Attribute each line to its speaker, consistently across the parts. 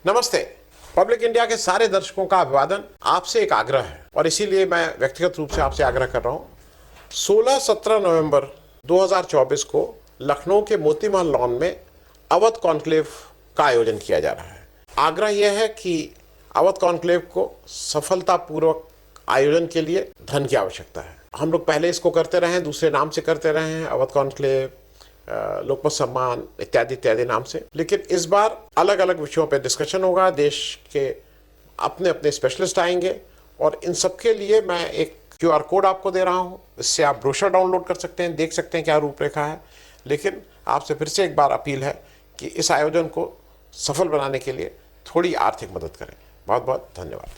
Speaker 1: नमस्ते। Public India के सारे दर्शकों का अभिवादन। आपसे एक आग्रह है और इसीलिए मैं व्यक्तिगत रूप से आपसे आग्रह कर रहा हूं। 16-17 नवंबर 2024 को लखनऊ के मोती महल लॉन में अवध कॉन्क्लेव का आयोजन किया जा रहा है। आग्रह यह है कि अवध कॉन्क्लेव को सफलतापूर्वक आयोजन के लिए धन की आवश्यकता है। हम लोग पहले इसको करते रहे हैं, दूसरे नाम से करते रहे हैं, अवध कॉन्क्लेव, लोकमत सम्मान इत्यादि इत्यादि नाम से। लेकिन इस बार अलग अलग विषयों पर डिस्कशन होगा। देश के अपने अपने स्पेशलिस्ट आएंगे और इन सबके लिए मैं एक QR कोड आपको दे रहा हूं। इससे आप ब्रोशर डाउनलोड कर सकते हैं, देख सकते हैं क्या रूपरेखा है। लेकिन आपसे फिर से एक बार अपील है कि इस आयोजन को सफल बनाने के लिए थोड़ी आर्थिक मदद करें। बहुत बहुत धन्यवाद।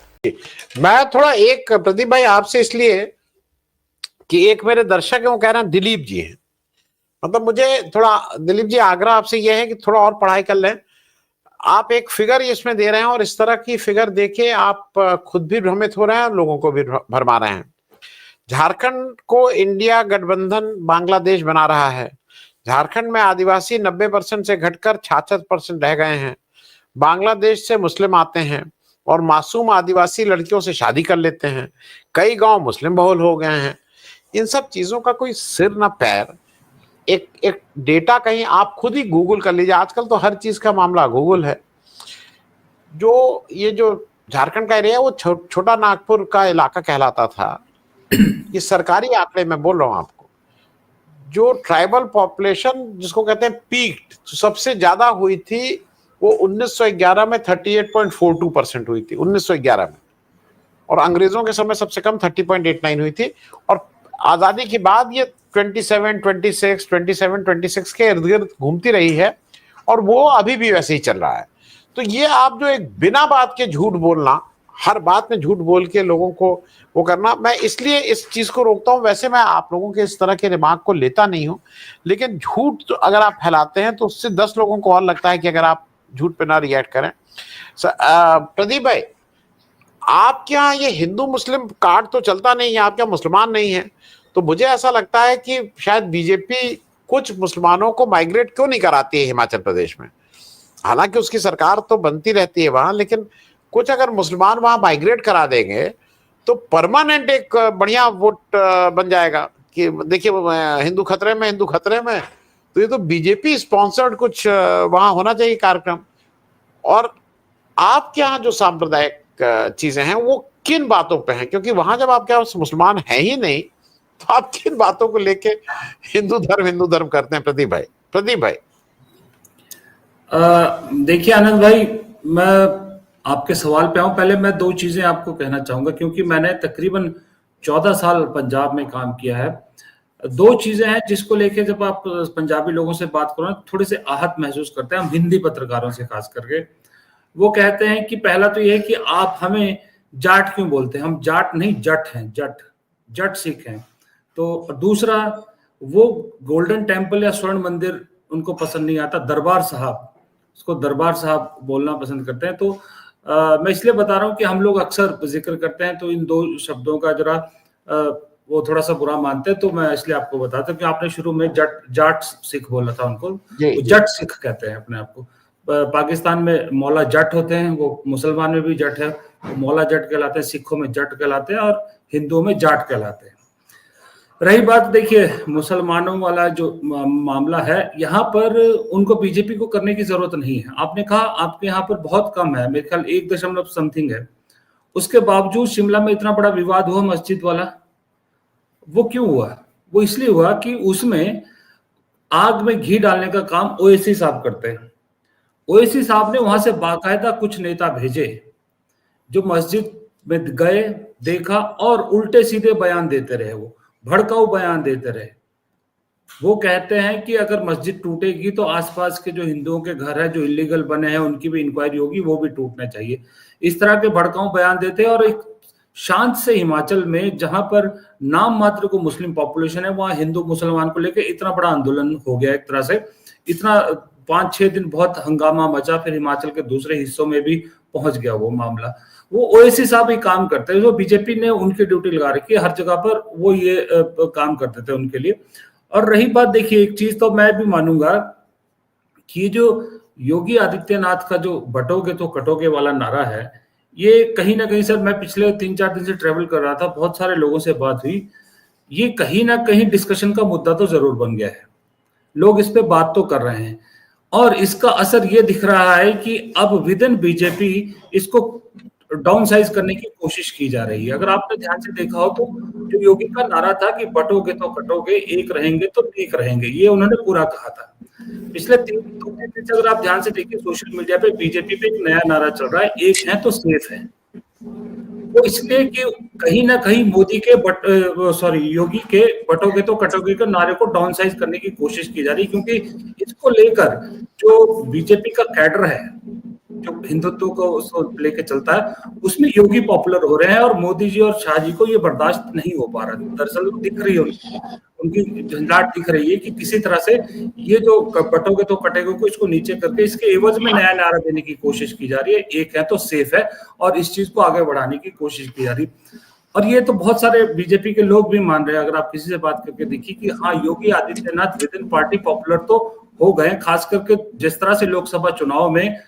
Speaker 1: मैं थोड़ा एक प्रदीप भाई आपसे इसलिए कि एक मेरे दर्शक हैं, वो कह रहे हैं दिलीप जी हैं, मतलब मुझे थोड़ा दिलीप जी आग्रह आपसे यह है कि थोड़ा और पढ़ाई कर लें। आप एक फिगर इसमें दे रहे हैं और इस तरह की फिगर देके आप खुद भी भ्रमित हो रहे हैं, लोगों को भी भरमा रहे हैं। झारखंड को इंडिया गठबंधन बांग्लादेश बना रहा है। झारखंड में आदिवासी 90% से घटकर 66% रह गए हैं। बांग्लादेश से मुस्लिम आते हैं और मासूम आदिवासी लड़कियों से शादी कर लेते हैं। कई गांव मुस्लिम बहुल हो गए हैं। इन सब चीजों का कोई सिर न पैर। एक डेटा कहीं आप खुद ही गूगल कर लीजिए, आजकल तो हर चीज का मामला गूगल है। ये जो झारखंड का एरिया है वो छोटा नागपुर का इलाका कहलाता था। ये सरकारी आंकड़े मैं बोल रहा हूं आपको। जो ट्राइबल पॉपुलेशन जिसको कहते हैं पीक्ड, सबसे ज्यादा हुई थी वो 1911 में 38.42% हुई थी 1911 में, और अंग्रेजों के समय सबसे कम 30.89 हुई थी। और आजादी के बाद ये 27 के इर्द गिर्द घूमती रही है और वो अभी भी वैसे ही चल रहा है। तो ये आप जो एक बिना बात के झूठ बोलना, हर बात में झूठ बोल के लोगों को वो करना, मैं इसलिए इस चीज को रोकता हूं। वैसे मैं आप लोगों के इस तरह के रिमार्क को लेता नहीं हूं, लेकिन झूठ तो अगर आप फैलाते हैं तो उससे 10 लोगों को और लगता है कि अगर आप झूठ पे ना रिएक्ट करें। प्रदीप भाई, आपके यहाँ ये हिंदू मुस्लिम कार्ड तो चलता नहीं है, आप क्या मुसलमान नहीं है? तो मुझे ऐसा लगता है कि शायद बीजेपी कुछ मुसलमानों को माइग्रेट क्यों नहीं कराती है हिमाचल प्रदेश में। हालांकि उसकी सरकार तो बनती रहती है वहां, लेकिन कुछ अगर मुसलमान वहां माइग्रेट करा देंगे तो परमानेंट एक बढ़िया वोट बन जाएगा कि देखिए हिंदू खतरे में, हिंदू खतरे में। तो ये तो बीजेपी स्पॉन्सर्ड कुछ वहां होना चाहिए कार्यक्रम। और आपके यहाँ जो सांप्रदायिक चीजें हैं वो किन बातों पे हैं? क्योंकि वहां जब आपके यहाँ मुसलमान है ही नहीं तो आप किन बातों को लेके हिंदू धर्म करते हैं? प्रदीप भाई
Speaker 2: देखिए आनंद भाई, मैं आपके सवाल पे आऊं, पहले मैं दो चीजें आपको कहना चाहूंगा, क्योंकि मैंने तकरीबन 14 साल पंजाब में काम किया है। दो चीजें हैं जिसको लेके जब आप पंजाबी लोगों से बात करो ना, थोड़े से आहत महसूस करते हैं हम, हिंदी पत्रकारों से खास करके। वो कहते हैं कि पहला तो ये है कि आप हमें जाट क्यों बोलते हैं? हम जाट नहीं, जट हैं, जट सिख हैं। तो दूसरा, वो गोल्डन टेम्पल या स्वर्ण मंदिर उनको पसंद नहीं आता, दरबार साहब, उसको दरबार साहब बोलना पसंद करते हैं। तो मैं इसलिए बता रहा हूँ कि हम लोग अक्सर जिक्र करते हैं तो इन दो शब्दों का जरा वो थोड़ा सा बुरा मानते हैं, तो मैं इसलिए आपको बताता हूँ कि आपने शुरू में जाट सिख बोला था उनको, वो जट सिख कहते हैं अपने आप को। पाकिस्तान में मौला जट होते हैं, वो मुसलमान में भी जट है, वो मौला जट कहलाते हैं, सिखों में जट कहलाते हैं और हिंदुओं में जाट कहलाते हैं। रही बात, देखिए मुसलमानों वाला जो मामला है, यहाँ पर उनको बीजेपी को करने की जरूरत नहीं है। आपने कहा आपके यहाँ पर बहुत कम है, मेरे ख्याल 1 है, उसके बावजूद शिमला में इतना बड़ा विवाद हुआ मस्जिद वाला। वो क्यों हुआ? वो इसलिए हुआ कि उसमें आग में घी डालने का काम ओवैसी साहब करते हैं। ओवैसी साहब ने वहां से बाकायदा कुछ नेता भेजे जो मस्जिद में गए, देखा और उल्टे सीधे बयान देते रहे, वो भड़काऊ बयान देते रहे। वो कहते हैं कि अगर मस्जिद टूटेगी तो आसपास के जो हिंदुओं के घर है जो इलीगल बने हैं उनकी भी इंक्वायरी होगी, वो भी टूटना चाहिए। इस तरह के भड़काऊ बयान देते हैं। और एक शांत से हिमाचल में जहां पर नाम मात्र को मुस्लिम पॉपुलेशन है, वहां हिंदू मुसलमान को लेकर इतना बड़ा आंदोलन हो गया, एक तरह से इतना 5-6 दिन बहुत हंगामा मचा, फिर हिमाचल के दूसरे हिस्सों में भी पहुंच गया वो मामला। वो ओवैसी साहब ही काम करते हैं, जो बीजेपी ने उनकी ड्यूटी लगा रखी है हर जगह पर, वो ये काम करते थे उनके लिए। और रही बात, देखिए एक चीज तो मैं भी मानूंगा कि जो योगी आदित्यनाथ का जो बटोगे तो कटोगे वाला नारा है, ये कहीं ना कहीं सर, मैं पिछले 3-4 दिन से ट्रेवल कर रहा था, बहुत सारे लोगों से बात हुई, ये कहीं ना कहीं डिस्कशन का मुद्दा तो जरूर बन गया है। लोग इस पे बात तो कर रहे हैं और इसका असर ये दिख रहा है कि अब विद इन बीजेपी इसको डाउन साइज करने की कोशिश की जा रही है। अगर आपने ध्यान से देखा हो तो जो योगी का नारा था कि बटोगे तो कटोगे, एक रहेंगे तो ठीक रहेंगे, ये उन्होंने पूरा कहा था। पिछले 3-2 दिन से अगर आप ध्यान से देखिए, सोशल मीडिया पे बीजेपी पे एक नया नारा चल रहा है, एक है तो सेफ है। वो इसलिए कि कहीं ना कहीं मोदी के योगी के बटोगे तो कटोगे के नारे को डाउन साइज करने की कोशिश की जा रही है, क्योंकि इसको लेकर जो बीजेपी का कैडर है, जो हिंदुत्व को उसको लेके चलता है, उसमें योगी पॉपुलर हो रहे हैं और मोदी जी और शाह जी को ये बर्दाश्त नहीं हो पा रहा। दरअसल दिख रही है उनकी झंझाट दिख रही है कि किसी तरह से ये जो बटोगे तो कटेगे को इसको नीचे करके इसके एवज में नया नारा देने की कोशिश की जा रही है, एक है तो सेफ है, और इस चीज को आगे बढ़ाने की कोशिश की जा रही है। और ये तो बहुत सारे बीजेपी के लोग भी मान रहे हैं। अगर आप किसी से बात करके देखिए कि हाँ, Yogi Adityanath within party popular तो हो गए, खास करके जिस तरह से लोकसभा चुनाव में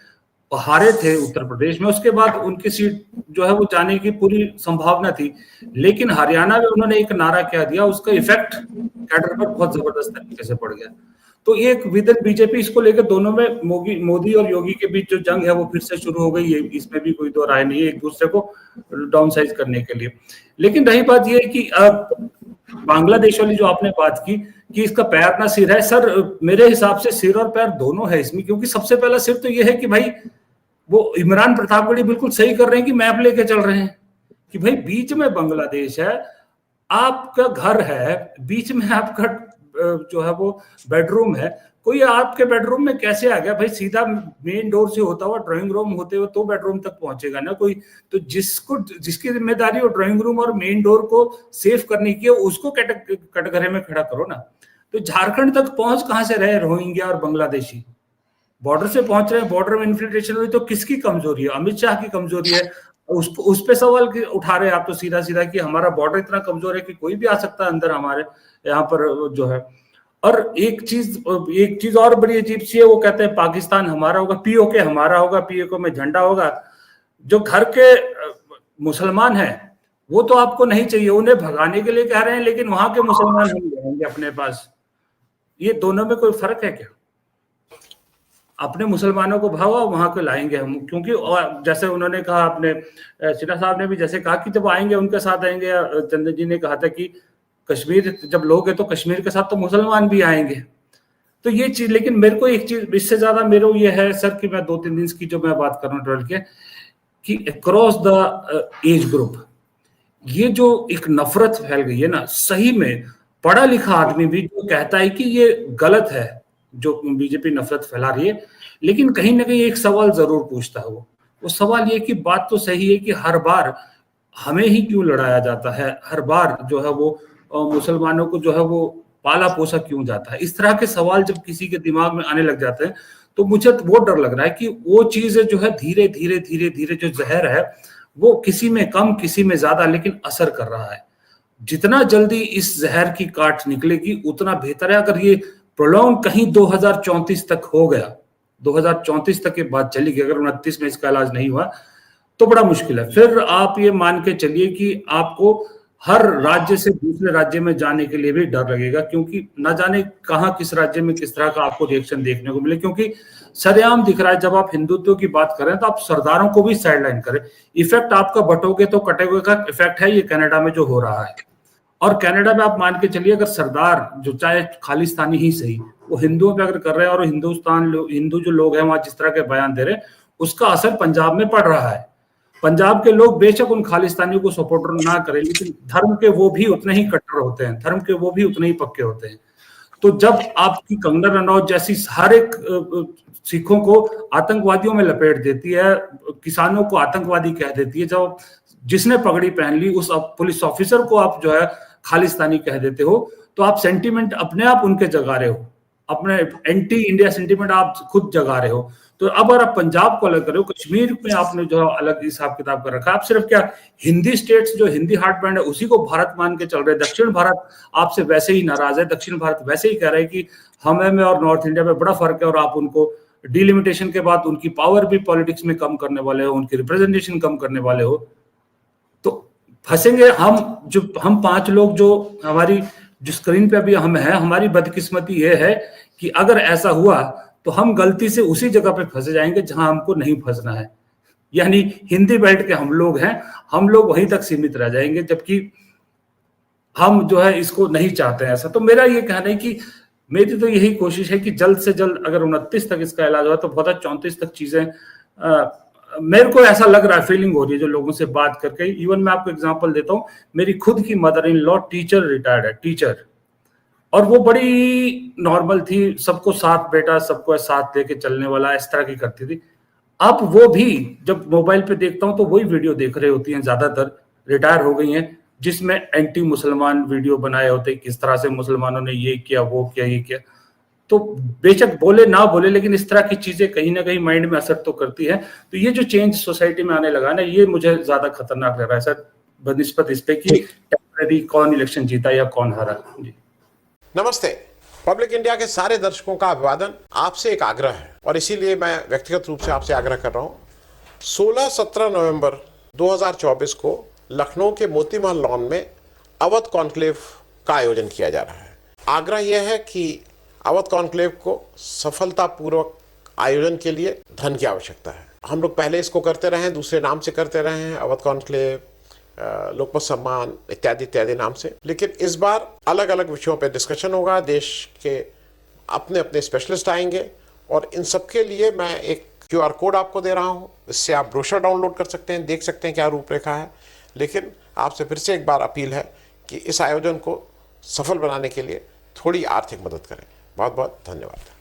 Speaker 2: हारे थे उत्तर प्रदेश में, उसके बाद उनकी सीट जो है वो जाने की पूरी संभावना थी, लेकिन हरियाणा में उन्होंने एक नारा क्या दिया, उसका इफेक्ट कैडर पर बहुत जबरदस्त तरीके से पड़ गया। तो एक विद इन बीजेपी इसको लेकर दोनों में मोदी और योगी के बीच जो जंग है वो फिर से शुरू हो गई है, इसमें भी कोई दो राय नहीं है, एक दूसरे को डाउन साइज करने के लिए। लेकिन रही बात ये कि बांग्लादेश वाली जो आपने बात की कि इसका पैर ना सिर है, सर मेरे हिसाब से सिर और पैर दोनों है इसमें, क्योंकि सबसे पहला सिर तो ये है कि भाई वो इमरान प्रतापगढ़ी बिल्कुल सही कर रहे हैं कि मैप लेके चल रहे हैं कि भाई बीच में बांग्लादेश है, आपका घर है, बीच में आपका जो है वो बेडरूम है, कोई आपके बेडरूम में कैसे आ गया भाई? सीधा मेन डोर से होता हुआ ड्राइंग रूम होते हुए तो बेडरूम तक पहुंचेगा ना कोई। तो जिसकी जिम्मेदारी हो ड्राइंग रूम और मेन डोर को सेफ करने की है, उसको कटघरे में खड़ा करो ना। तो झारखंड तक पहुंच कहां से रहे रोहिंग्या और बांग्लादेशी? बॉर्डर से पहुंच रहे हैं, बॉर्डर में इन्फिल्ट्रेशन हुई, तो किसकी कमजोरी है? अमित शाह की कमजोरी है। उसको उस पे सवाल उठा रहे हैं आप तो सीधा सीधा कि हमारा बॉर्डर इतना कमजोर है कि कोई भी आ सकता है अंदर हमारे यहाँ पर जो है। और एक चीज और बड़ी अजीब सी है, वो कहते हैं पाकिस्तान हमारा होगा, पीओके हमारा होगा, पीओके में झंडा होगा। जो घर के मुसलमान हैं वो तो आपको नहीं चाहिए, उन्हें भगाने के लिए कह रहे हैं, लेकिन वहां के मुसलमान हम रहेंगे अपने पास। ये दोनों में कोई फर्क है क्या? अपने मुसलमानों को भागा, वहां को लाएंगे हम, क्योंकि जैसे उन्होंने कहा, अपने सिन्हा साहब ने भी जैसे कहा कि जब आएंगे उनके साथ आएंगे। चंद्र जी ने कहा था कि कश्मीर जब लोग हैं तो कश्मीर के साथ तो मुसलमान भी आएंगे। तो ये चीज, लेकिन मेरे को एक चीज इससे ज्यादा मेरे को ये है सर कि मैं 2-3 दिन की जो मैं बात कर रहा हूँ ट्वेल्थ के, कि अक्रॉस द एज ग्रुप ये जो एक नफरत फैल गई है ना, सही में पढ़ा लिखा आदमी भी जो कहता है कि ये गलत है जो बीजेपी नफरत फैला रही है, लेकिन कहीं ना कहीं एक सवाल जरूर पूछता है। वो सवाल ये कि बात तो सही है कि हर बार हमें ही क्यों लड़ाया जाता है, हर बार जो है वो मुसलमानों को जो है वो पाला पोसा क्यों जाता है। इस तरह के सवाल जब किसी के दिमाग में आने लग जाते हैं तो मुझे वो डर लग रहा है कि वो चीजें जो है धीरे धीरे जो जहर है वो किसी में कम किसी में ज्यादा लेकिन असर कर रहा है। जितना जल्दी इस जहर की काट निकलेगी उतना बेहतर है। अगर ये प्रोलॉन्ग कहीं 2034 तक हो गया, 2034 तक के बाद चली गई, अगर 29 में इसका इलाज नहीं हुआ तो बड़ा मुश्किल है। फिर आप ये मान के चलिए कि आपको हर राज्य से दूसरे राज्य में जाने के लिए भी डर लगेगा, क्योंकि ना जाने कहां किस राज्य में किस तरह का आपको रिएक्शन देखने को मिले। क्योंकि सरेआम दिख रहा है, जब आप हिंदुत्व की बात करें तो आप सरदारों को भी साइडलाइन करें। इफेक्ट आपका बटोगे तो कटेगे का इफेक्ट है ये कनाडा में जो हो रहा है। और कनाडा में आप मान के चलिए अगर सरदार जो चाहे खालिस्तानी ही सही वो हिंदुओं पे अगर कर रहे हैं और हिंदू जो लोग हैं वहां जिस तरह के बयान दे रहे हैं, उसका असर पंजाब में पड़ रहा है। पंजाब के लोग बेशक उन खालिस्तानियों को सपोर्ट ना करें, लेकिन धर्म के वो भी उतने ही कट्टर होते हैं, धर्म के वो भी उतने ही पक्के होते हैं। तो जब आपकी कंगना रनौत जैसी हर एक सिखों को आतंकवादियों में लपेट देती है, किसानों को आतंकवादी कह देती है, जब जिसने पगड़ी पहन ली उस पुलिस ऑफिसर को आप जो है खालिस्तानी कह देते हो, तो आप सेंटीमेंट अपने आप उनके जगा रहे हो, अपने एंटी इंडिया सेंटीमेंट आप खुद जगा रहे हो। तो अब अगर आप पंजाब को अलग करो, कश्मीर में आपने जो अलग हिसाब किताब कर रखा है, आप सिर्फ क्या हिंदी स्टेट्स जो हिंदी हार्ट बैंड है उसी को भारत मान के चल रहे हैं। दक्षिण भारत आपसे वैसे ही नाराज है, दक्षिण भारत वैसे ही कह रहे हैं कि हमें में और नॉर्थ इंडिया में बड़ा फर्क है और आप उनको डिलिमिटेशन के बाद उनकी पावर भी पॉलिटिक्स में कम करने वाले हो, उनकी रिप्रेजेंटेशन कम करने वाले हो, तो फंसेंगे हम। जो हम 5 लोग जो हमारी जो स्क्रीन पे अभी हम हैं, हमारी बदकिस्मती ये है कि अगर ऐसा हुआ तो हम गलती से उसी जगह पे फंस जाएंगे जहां हमको नहीं फंसना है। यानी हिंदी बेल्ट के हम लोग हैं, हम लोग वहीं तक सीमित रह जाएंगे, जबकि हम जो है इसको नहीं चाहते हैं ऐसा। तो मेरा ये कहना है कि मेरी तो यही कोशिश है कि जल्द से जल्द अगर 29 तक इसका इलाज हुआ तो बहुत 34 तक चीजें मेरे को ऐसा लग रहा है, फीलिंग हो रही है जो लोगों से बात करके। इवन मैं आपको एग्जांपल देता हूँ, मेरी खुद की mother in law teacher retired है, टीचर, और वो बड़ी नॉर्मल थी, सबको साथ बेटा सबको साथ लेके चलने वाला इस तरह की करती थी। अब वो भी जब मोबाइल पे देखता हूँ तो वही वीडियो देख रही होती हैं, ज्यादातर रिटायर हो गई हैं, जिसमें एंटी मुसलमान वीडियो बनाए होते, किस तरह से मुसलमानों ने ये किया वो किया ये किया। तो बेशक बोले ना बोले, लेकिन इस तरह की चीजें कहीं ना कहीं माइंड में असर तो करती है। तो ये जो चेंज सोसाइटी में आने लगा ना, ये मुझे ज्यादा खतरनाक लग रहा है सर, बनिस्बत इस पे कि टेम्परेरी कौन इलेक्शन जीता या कौन हारा। जी
Speaker 1: नमस्ते। पब्लिक इंडिया के सारे दर्शकों का अभिवादन। आपसे एक आग्रह है और इसीलिए मैं व्यक्तिगत रूप से आपसे आग्रह कर रहा हूं। 16-17 नवंबर 2024 को लखनऊ के मोती महल लॉन में अवध कॉन्क्लेव का आयोजन किया जा रहा है। आग्रह यह है कि अवध कॉन्क्लेव को सफलतापूर्वक आयोजन के लिए धन की आवश्यकता है। हम लोग पहले इसको करते रहे हैं, दूसरे नाम से करते रहे हैं, अवध कॉन्क्लेव, लोकमत सम्मान इत्यादि इत्यादि नाम से, लेकिन इस बार अलग अलग विषयों पे डिस्कशन होगा। देश के अपने अपने स्पेशलिस्ट आएंगे और इन सब के लिए मैं एक QR कोड आपको दे रहा हूँ। इससे आप ब्रोशर डाउनलोड कर सकते हैं, देख सकते हैं क्या रूपरेखा है। लेकिन आपसे फिर से एक बार अपील है कि इस आयोजन को सफल बनाने के लिए थोड़ी आर्थिक मदद करें। बहुत बहुत धन्यवाद।